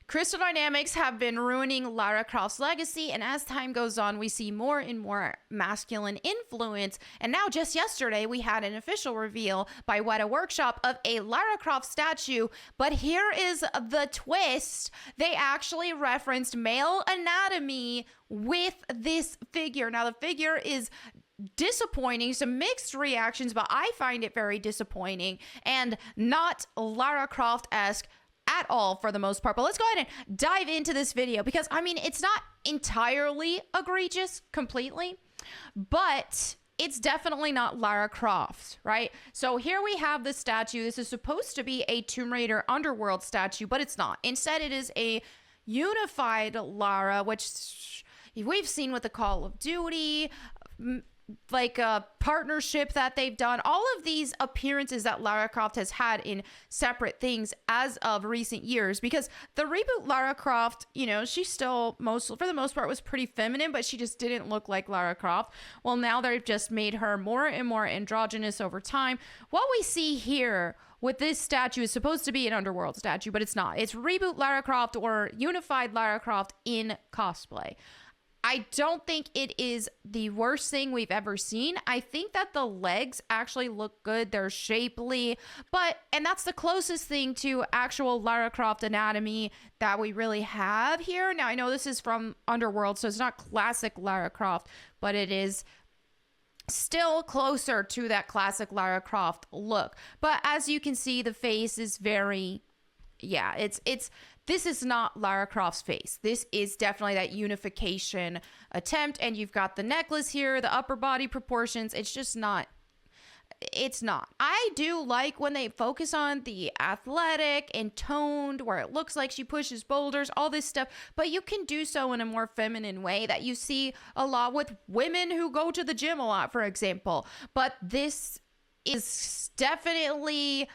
Crystal Dynamics have been ruining Lara Croft's legacy, and as time goes on, we see more and more masculine influence. And now, just yesterday, we had an official reveal by Weta Workshop of a Lara Croft statue. But here is the twist. They actually referenced male anatomy with this figure. Now, the figure is disappointing, some mixed reactions, but I find it very disappointing and not Lara Croft-esque at all for the most part. But let's go ahead and dive into this video because, I mean, it's not entirely egregious completely, but it's definitely not Lara Croft, right? So here we have this statue. This is supposed to be a Tomb Raider Underworld statue, but it's not. Instead, it is a unified Lara, which we've seen with the Call of Duty, like a partnership that they've done, all of these appearances that Lara Croft has had in separate things as of recent years, because the reboot Lara Croft, you know, she still for the most part was pretty feminine, but she just didn't look like Lara Croft. Well, now they've just made her more and more androgynous over time. What we see here with this statue is supposed to be an Underworld statue, but it's not. It's reboot Lara Croft or unified Lara Croft in cosplay. I don't think it is the worst thing we've ever seen. I think that the legs actually look good. They're shapely, and that's the closest thing to actual Lara Croft anatomy that we really have here. Now, I know this is from Underworld, so it's not classic Lara Croft, but it is still closer to that classic Lara Croft look. But as you can see, the face is very, this is not Lara Croft's face. This is definitely that unification attempt. And you've got the necklace here, the upper body proportions. It's just not. It's not. I do like when they focus on the athletic and toned, where it looks like she pushes boulders, all this stuff. But you can do so in a more feminine way that you see a lot with women who go to the gym a lot, for example. But this is definitely,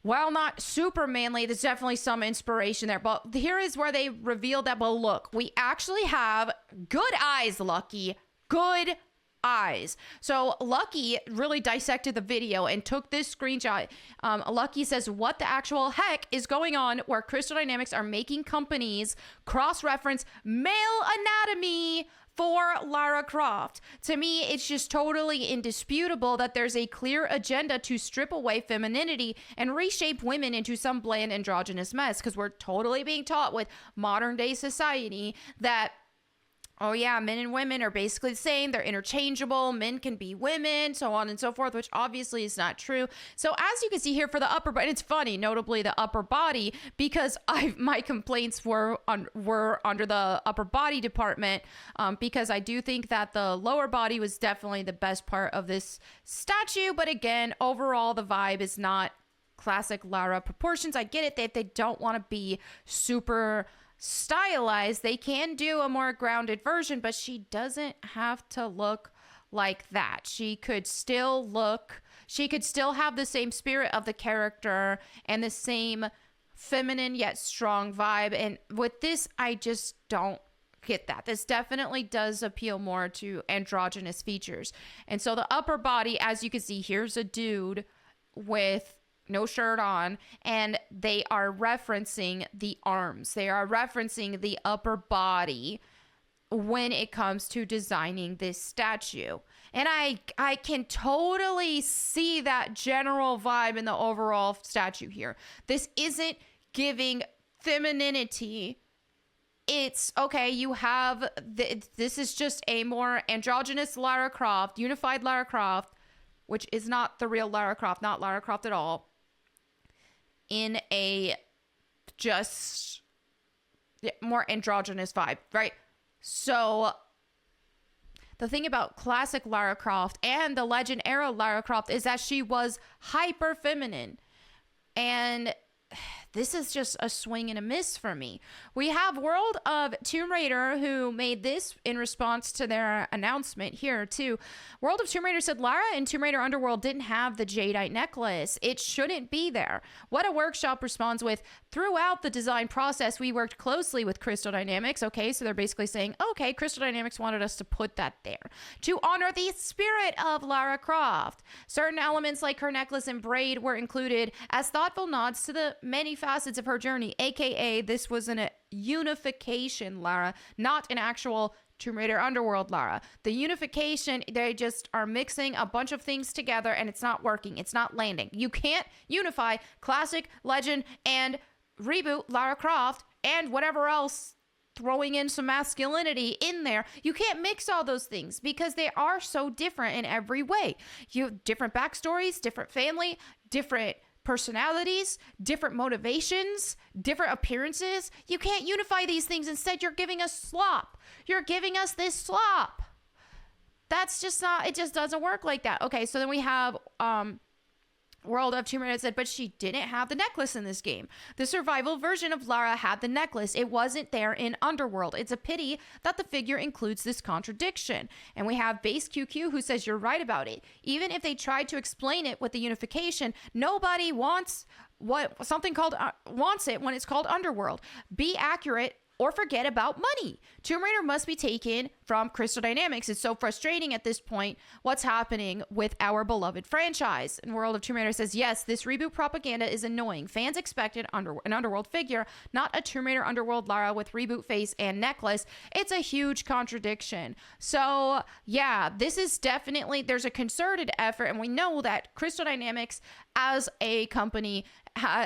while not super manly, there's definitely some inspiration there. But here is where they revealed that, but look, we actually have good eyes, Lucky. Good eyes. So Lucky really dissected the video and took this screenshot. Lucky says, what the actual heck is going on where Crystal Dynamics are making companies cross-reference male anatomy for Lara Croft? To me, it's just totally indisputable that there's a clear agenda to strip away femininity and reshape women into some bland androgynous mess, because we're totally being taught with modern day society that, oh yeah, men and women are basically the same. They're interchangeable. Men can be women, so on and so forth, which obviously is not true. So as you can see here for the upper body, it's funny, notably the upper body, because my complaints were under the upper body department, because I do think that the lower body was definitely the best part of this statue. But again, overall, the vibe is not classic Lara proportions. I get it that they don't want to be super stylized. They can do a more grounded version, but she doesn't have to look like that. She could still have the same spirit of the character and the same feminine yet strong vibe. And with this, I just don't get that. This definitely does appeal more to androgynous features. And so the upper body, as you can see, here's a dude with no shirt on, and they are referencing the arms. They are referencing the upper body when it comes to designing this statue. And I can totally see that general vibe in the overall statue here. This isn't giving femininity. It's, okay, you have, this is just a more androgynous Lara Croft, unified Lara Croft, which is not the real Lara Croft, not Lara Croft at all, in a just more androgynous vibe, right? So the thing about classic Lara Croft and the Legend era Lara Croft is that she was hyper feminine, and this is just a swing and a miss for me. We have World of Tomb Raider, who made this in response to their announcement here too. World of Tomb Raider said Lara in Tomb Raider Underworld didn't have the jadeite necklace. It shouldn't be there. Weta Workshop responds with, throughout the design process, we worked closely with Crystal Dynamics. Okay, so they're basically saying, okay, Crystal Dynamics wanted us to put that there to honor the spirit of Lara Croft. Certain elements like her necklace and braid were included as thoughtful nods to the many facets of her journey, aka this was a unification Lara, not an actual Tomb Raider Underworld Lara. The unification, they just are mixing a bunch of things together and it's not working. It's not landing. You can't unify classic, legend, and reboot Lara Croft and whatever else, throwing in some masculinity in there. You can't mix all those things because they are so different in every way. You have different backstories, different family, different personalities, different motivations, different appearances. You can't unify these things. Instead, you're giving us slop. You're giving us this slop. That's just not, it just doesn't work like that. Okay, so then we have World of Tomb Raider said, but she didn't have the necklace in this game. The survival version of Lara had the necklace. It wasn't there in Underworld. It's a pity that the figure includes this contradiction. And we have Base QQ who says you're right about it. Even if they tried to explain it with the unification, nobody wants wants it when it's called Underworld. Be accurate or forget about money. Tomb Raider must be taken from Crystal Dynamics. It's so frustrating at this point what's happening with our beloved franchise. And World of Tomb Raider says, yes, this reboot propaganda is annoying. Fans expected an Underworld figure, not a Tomb Raider Underworld Lara with reboot face and necklace. It's a huge contradiction. So yeah, this is definitely, there's a concerted effort, and we know that Crystal Dynamics as a company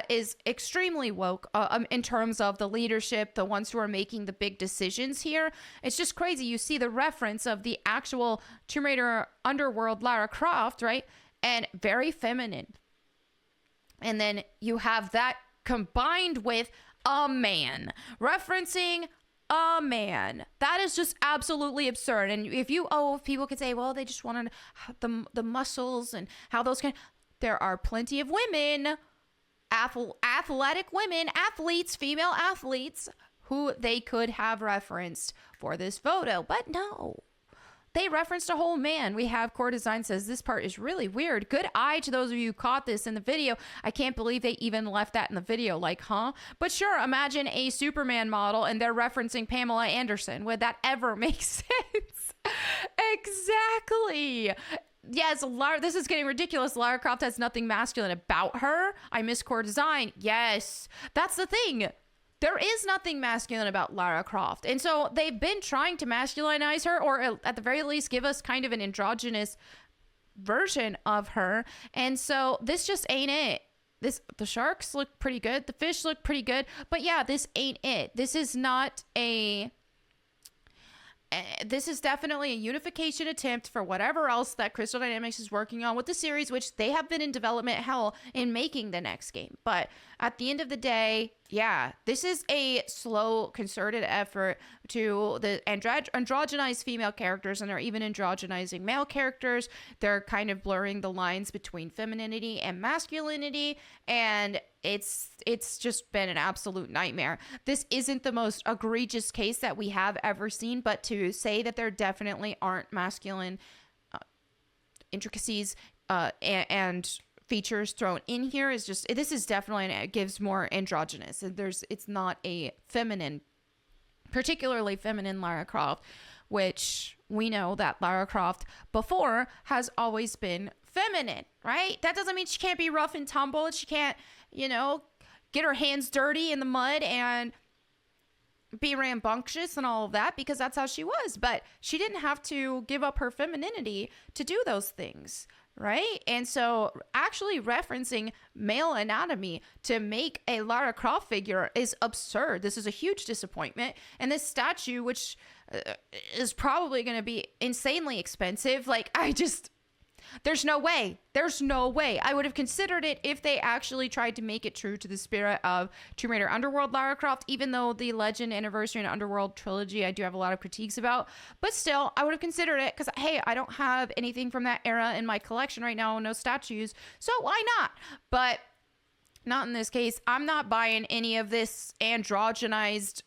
is extremely woke in terms of the leadership, the ones who are making the big decisions here. It's just crazy. You see the reference of the actual Tomb Raider Underworld Lara Croft, right? And very feminine. And then you have that combined with a man, referencing a man. That is just absolutely absurd. And if people could say, well, they just wanted the muscles and how those can, there are plenty of women, athletic women, athletes, female athletes, who they could have referenced for this photo. But no, they referenced a whole man. We have Core Design says, this part is really weird. Good eye to those of you who caught this in the video. I can't believe they even left that in the video. Like, huh? But sure, imagine a Superman model and they're referencing Pamela Anderson. Would that ever make sense? Exactly. Yes, this is getting ridiculous. Lara Croft has nothing masculine about her. I miss Core Design. Yes, that's the thing. There is nothing masculine about Lara Croft. And so they've been trying to masculinize her, or at the very least give us kind of an androgynous version of her. And so this just ain't it. The sharks look pretty good. The fish look pretty good. But yeah, this ain't it. This is not this is definitely a unification attempt for whatever else that Crystal Dynamics is working on with the series, which they have been in development hell in making the next game. But at the end of the day, yeah, this is a slow, concerted effort to androgenize female characters, and they're even androgenizing male characters. They're kind of blurring the lines between femininity and masculinity, and it's just been an absolute nightmare. This isn't the most egregious case that we have ever seen, but to say that there definitely aren't masculine intricacies and features thrown in here is just, this is definitely, it gives more androgynous. It's not a feminine, particularly feminine Lara Croft, which we know that Lara Croft before has always been feminine, right? That doesn't mean she can't be rough and tumble. She can't, get her hands dirty in the mud and be rambunctious and all of that, because that's how she was. But she didn't have to give up her femininity to do those things, right? And so actually referencing male anatomy to make a Lara Croft figure is absurd. This is a huge disappointment. And this statue, which is probably going to be insanely expensive, there's no way. There's no way. I would have considered it if they actually tried to make it true to the spirit of Tomb Raider Underworld Lara Croft, even though the Legend, Anniversary, and Underworld trilogy I do have a lot of critiques about. But still, I would have considered it because, hey, I don't have anything from that era in my collection right now, no statues, so why not? But not in this case. I'm not buying any of this androgenized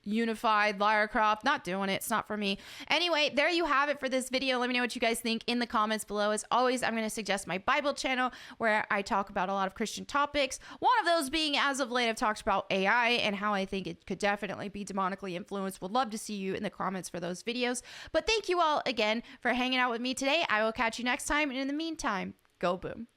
unified Lara Croft. Not doing it. It's not for me. Anyway, there you have it for this video. Let me know what you guys think in the comments below. As always, I'm going to suggest my Bible channel where I talk about a lot of Christian topics. One of those being, as of late, I've talked about AI and how I think it could definitely be demonically influenced. Would love to see you in the comments for those videos. But thank you all again for hanging out with me today. I will catch you next time. And in the meantime, go boom.